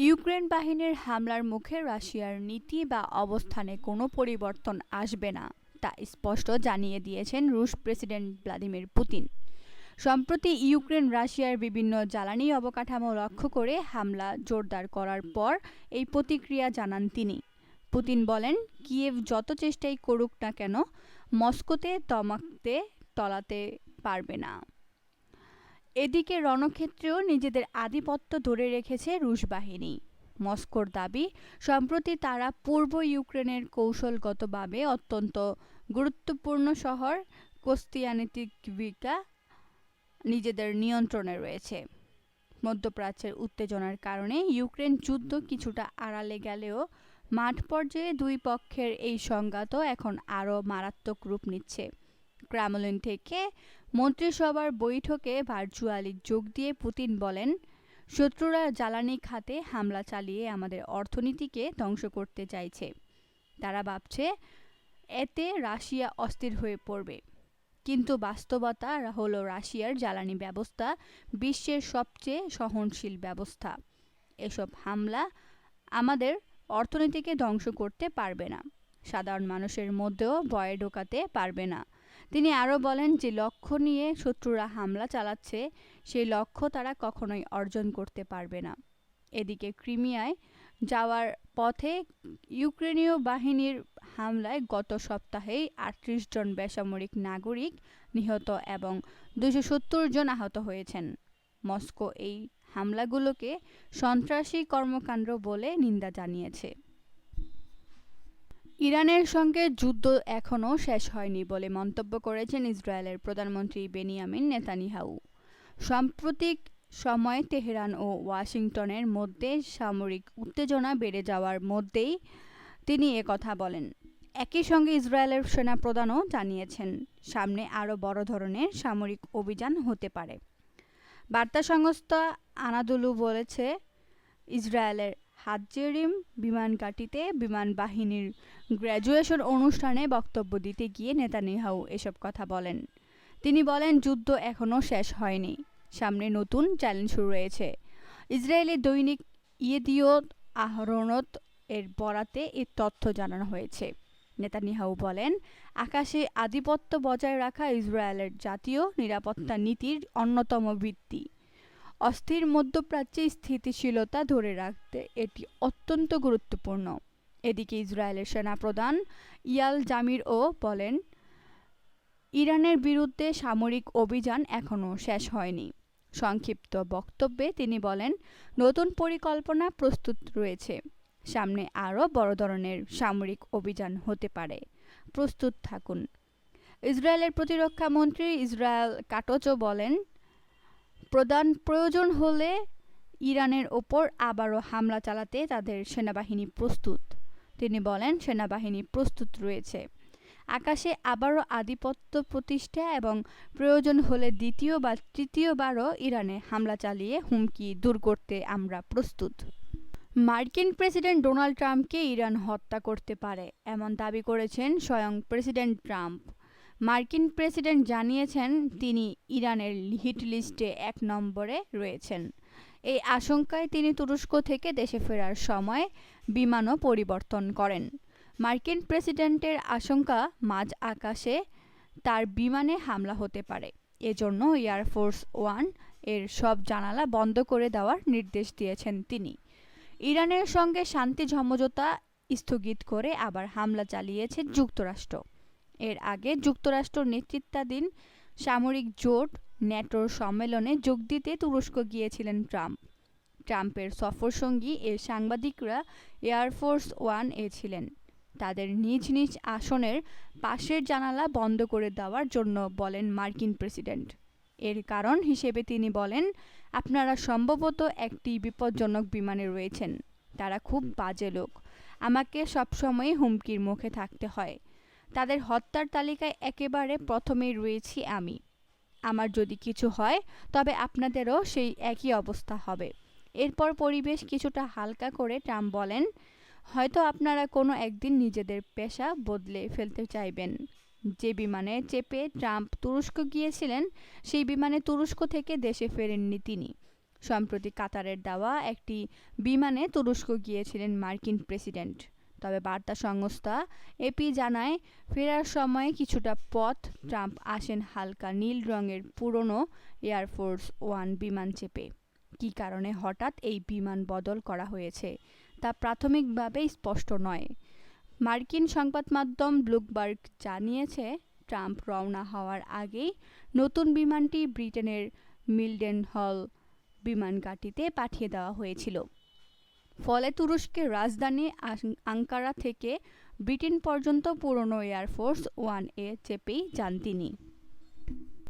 Ukraine বাহিনীর হামলার মুখে রাশিয়ার নীতি বা অবস্থানে কোনো পরিবর্তন আসবে না, তা স্পষ্ট জানিয়ে দিয়েছেন রুশ প্রেসিডেন্ট ভ্লাদিমির পুতিন। সম্প্রতি ইউক্রেন রাশিয়ার বিভিন্ন জ্বালানি অবকাঠামো লক্ষ্য করে হামলা জোরদার করার পর এই প্রতিক্রিয়া জানান তিনি। পুতিন বলেন, কিয়েভ যত চেষ্টাই করুক না কেন, মস্কোতে টলাতে পারবে না। এদিকে রণক্ষেত্রেও নিজেদের আধিপত্য ধরে রেখেছে রুশ বাহিনী। মস্কোর দাবি, সম্প্রতি তারা পূর্ব ইউক্রেনের কৌশলগতভাবে অত্যন্ত গুরুত্বপূর্ণ শহর কোস্তিয়ানেতিভিকা নিজেদের নিয়ন্ত্রণে রয়েছে। মধ্যপ্রাচ্যের উত্তেজনার কারণে ইউক্রেন যুদ্ধ কিছুটা আড়ালে গেলেও মাঠ পর্যায়ে দুই পক্ষের এই সংঘাত এখন আরও মারাত্মক রূপ নিচ্ছে। ক্রেমলিন থেকে মন্ত্রিসভার বৈঠকে ভার্চুয়ালি যোগ দিয়ে পুতিন বলেন, শত্রুরা জ্বালানি খাতে হামলা চালিয়ে আমাদের অর্থনীতিকে ধ্বংস করতে চাইছে। তারা ভাবছে এতে রাশিয়া অস্থির হয়ে পড়বে, কিন্তু বাস্তবতা হলো রাশিয়ার জ্বালানি ব্যবস্থা বিশ্বের সবচেয়ে সহনশীল ব্যবস্থা। এসব হামলা আমাদের অর্থনীতিকে ধ্বংস করতে পারবে না, সাধারণ মানুষের মধ্যেও ভয়ে ঢোকাতে পারবে না। তিনি আরও বলেন, যে লক্ষ্য নিয়ে শত্রুরা হামলা চালাচ্ছে সেই লক্ষ্য তারা কখনোই অর্জন করতে পারবে না। এদিকে ক্রিমিয়ায় যাওয়ার পথে ইউক্রেনীয় বাহিনীর হামলায় গত সপ্তাহেই ৩৮ জন বেসামরিক নাগরিক নিহত এবং ২৭০ জন আহত হয়েছেন। মস্কো এই হামলাগুলোকে সন্ত্রাসী কর্মকাণ্ড বলে নিন্দা জানিয়েছে। ইরানের সঙ্গে যুদ্ধ এখনও শেষ হয়নি বলে মন্তব্য করেছেন ইসরায়েলের প্রধানমন্ত্রী বেনিয়ামিন নেতানিয়াহু। সাম্প্রতিক সময়ে তেহরান ও ওয়াশিংটনের মধ্যে সামরিক উত্তেজনা বেড়ে যাওয়ার মধ্যেই তিনি একথা বলেন। একই সঙ্গে ইসরায়েলের সেনাপ্রধানও জানিয়েছেন, সামনে আরও বড় ধরনের সামরিক অভিযান হতে পারে। বার্তা সংস্থা আনাদোলু বলেছে, ইসরায়েলের হাতজেরিম বিমানঘাঁটিতে বিমান বাহিনীর গ্র্যাজুয়েশন অনুষ্ঠানে বক্তব্য দিতে গিয়ে নেতানিয়াহু এসব কথা বলেন। তিনি বলেন, যুদ্ধ এখনও শেষ হয়নি, সামনে নতুন চ্যালেঞ্জ শুরু হয়েছে। ইসরায়েলি দৈনিক ইয়েদিওত আহরোনত এর বরাতে এই তথ্য জানানো হয়েছে। নেতানিয়াহু বলেন, আকাশে আধিপত্য বজায় রাখা ইসরায়েলের জাতীয় নিরাপত্তা নীতির অন্যতম ভিত্তি। অস্থির মধ্যপ্রাচ্যে স্থিতিশীলতা ধরে রাখতে এটি অত্যন্ত গুরুত্বপূর্ণ। এদিকে ইসরায়েলের সেনাপ্রধান ইয়াল জামিরও বলেন, ইরানের বিরুদ্ধে সামরিক অভিযান এখনও শেষ হয়নি। সংক্ষিপ্ত বক্তব্যে তিনি বলেন, নতুন পরিকল্পনা প্রস্তুত রয়েছে, সামনে আরও বড় ধরনের সামরিক অভিযান হতে পারে, প্রস্তুত থাকুন। ইসরায়েলের প্রতিরক্ষা মন্ত্রী ইসরায়েল কাটজও বলেন, প্রয়োজন হলে ইরানের ওপর আবারও হামলা চালাতে তাদের সেনাবাহিনী প্রস্তুত। তিনি বলেন, সেনাবাহিনী প্রস্তুত রয়েছে, আকাশে আবারও আধিপত্য প্রতিষ্ঠা এবং প্রয়োজন হলে দ্বিতীয় বা তৃতীয়বারও ইরানে হামলা চালিয়ে হুমকি দূর করতে আমরা প্রস্তুত। মার্কিন প্রেসিডেন্ট ডোনাল্ড ট্রাম্পকে ইরান হত্যা করতে পারে, এমন দাবি করেছেন স্বয়ং প্রেসিডেন্ট ট্রাম্প। মার্কিন প্রেসিডেন্ট জানিয়েছেন, তিনি ইরানের হিট লিস্টে ১ নম্বরে রয়েছেন। এই আশঙ্কায় তিনি তুরস্ক থেকে দেশে ফেরার সময় বিমানও পরিবর্তন করেন। মার্কিন প্রেসিডেন্টের আশঙ্কা, মাঝ আকাশে তার বিমানে হামলা হতে পারে। এজন্য এয়ারফোর্স ওয়ান এর সব জানালা বন্ধ করে দেওয়ার নির্দেশ দিয়েছেন তিনি। ইরানের সঙ্গে শান্তি সমঝোতা স্থগিত করে আবার হামলা চালিয়েছে যুক্তরাষ্ট্র। এর আগে যুক্তরাষ্ট্র নেতৃত্বাধীন সামরিক জোট ন্যাটোর সম্মেলনে যোগ দিতে তুরস্ক গিয়েছিলেন ট্রাম্প। ট্রাম্পের সফরসঙ্গী এ সাংবাদিকরা এয়ারফোর্স ওয়ান এ ছিলেন। তাদের নিজ নিজ আসনের পাশের জানালা বন্ধ করে দেওয়ার জন্য বলেন মার্কিন প্রেসিডেন্ট। এর কারণ হিসেবে তিনি বলেন, আপনারা সম্ভবত একটি বিপজ্জনক বিমানে রয়েছেন, তারা খুব বাজে লোক, আমাকে সবসময় হুমকির মুখে থাকতে হয়, তাদের হত্যার তালিকায় একেবারে প্রথমেই রয়েছি আমি। আমার যদি কিছু হয় তবে আপনাদেরও সেই একই অবস্থা হবে। এরপর পরিবেশ কিছুটা হালকা করে ট্রাম্প বলেন, হয়তো আপনারা কোনো একদিন নিজেদের পেশা বদলে ফেলতে চাইবেন। যে বিমানে চেপে ট্রাম্প তুরস্ক গিয়েছিলেন সেই বিমানে তুরস্ক থেকে দেশে ফেরেননি তিনি। সম্প্রতি কাতারের দেওয়া একটি বিমানে তুরস্ক গিয়েছিলেন মার্কিন প্রেসিডেন্ট। তবে বার্তা সংস্থা এপি জানায়, ফেরার সময় কিছুটা পথ ট্রাম্প আসেন হালকা নীল রঙের পুরনো এয়ারফোর্স ওয়ান বিমান চেপে। কী কারণে হঠাৎ এই বিমান বদল করা হয়েছে তা প্রাথমিকভাবে স্পষ্ট নয়। মার্কিন সংবাদ মাধ্যম ব্লুমবার্গ জানিয়েছে, ট্রাম্প রওনা হওয়ার আগেই নতুন বিমানটি ব্রিটেনের মিল্ডেনহল বিমানঘাঁটিতে পাঠিয়ে দেওয়া হয়েছিল। ফলে তুরস্কের রাজধানী আঙ্কারা থেকে ব্রিটেন পর্যন্ত পুরনো এয়ারফোর্স ওয়ান এ চেপেই যান তিনি।